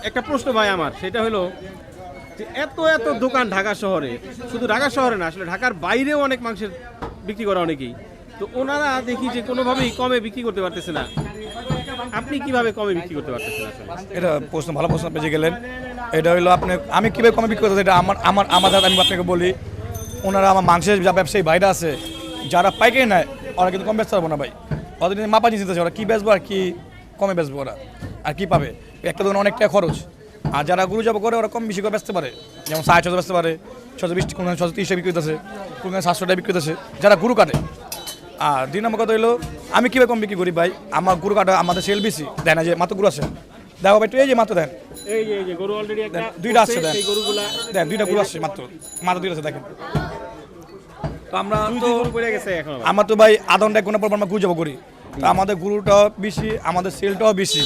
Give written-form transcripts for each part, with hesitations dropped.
একটা প্রশ্ন ভাই আমার, সেটা হলো যে এত এত দোকান ঢাকা শহরে, শুধু ঢাকা শহরে না, আসলে ঢাকার বাইরেও অনেক মাংসের বিক্রি করে অনেকেই, তো ওনারা দেখি যে কোনোভাবেই কমে বিক্রি করতে পারতেছে না। আপনি কিভাবে কমে বিক্রি করতে পারতেছেন আসলে? এটা প্রশ্ন, ভালো প্রশ্ন পেয়ে গেলেন। এটা হলো আপনি, আমি কীভাবে কমে বিক্রি করতে, এটা আমার ধারণা, আমি আপনাকে বলি, ওনারা আমার মাংসের যা ব্যবসায়ী ভাইরা আছে যারা পাইকারি নেয়, ওরা কিন্তু কম বেচতে পারবো না ভাই। ওদের কিন্তু মাপা জিনিস আছে, ওরা কী বেচবো আর কি কমে বেচবো ওরা, আর কি পাবে? একটা দোকানে অনেক টাকা খরচ। আর যারা গরু জব করে ওরা কম বেশি করে বেচতে পারে, যেমন 600 বেচতে পারে, 620, কোনো 630 বিক্রি করতেছে, কোনো 700 টাকা বিক্রি করতেছে যারা গরু কাটে। আর 2 নম্বর কথা হলো, আমি কীভাবে কম বিক্রি করি ভাই, আমার গরু কাটা আমাদের সেল বেশি দেয় না, যে মাত্র গরু আছে দেখো ভাই, এই যে মাত্র দেন, এই যে গরু অলরেডি একটা দুইটা আসছে, দেন সেই গরুগুলা দেন, 2টা গরু আসছে মাত্র, মাত্র 2টা আছে দেখেন। তো আমরা তো গরু পড়ে গেছে এখন আবার। আমরা তো ভাই আধা ঘন্টা 1 ঘন্টা পর আমরা গরু যাবো করি, তো আমাদের গরুটাও বেশি, আমাদের সেলটাও বেশি,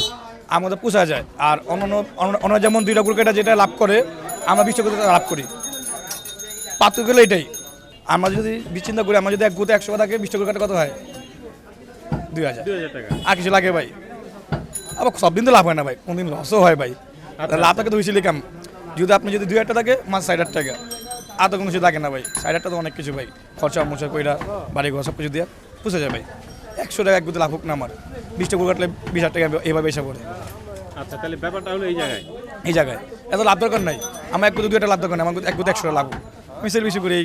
আমাদের পোষা যায়। আর অন্য যেমন 2টা গরু কেটে যেটা লাভ করে, আমরা 20 টাকা লাভ করি। পার্থক্য হলো এটাই। আমরা যদি চিন্তা করি, আমরা যদি এক গুতে 100 টাকা থাকে, 20 টাকা কাটে কত হয়? 2000 টাকা। আর কিছু লাগে ভাই? আবার সব দিন তো লাভ হয় না ভাই, কোনদিন লসও হয় ভাই। লাভ থাকে তো বেশি লিখাম, যদি আপনি যদি 2000 টাকা থাকে, মাস 60,000 টাকা, আর তো কোনো কিছু থাকে না ভাই। 60,000 টাকা তো অনেক কিছু ভাই, খরচা মশা কইরা বাড়ি ঘর সব কিছু দিয়ে পুষে যায় ভাই। 100 টাকা এক গুতে লাভ হোক না আমার, 20 টাকা কাটলে 20,000 টাকা এইভাবে এসে পড়ে। আচ্ছা, তাহলে ব্যাপারটা হলো এই জায়গায় এত লাভ দরকার নাই, আমার এক গুতে 2 টাকা লাভ দরকার নাই, আমার এক গুতে 100 টাকা লাভ হোক। আমি সেল বেশি করি,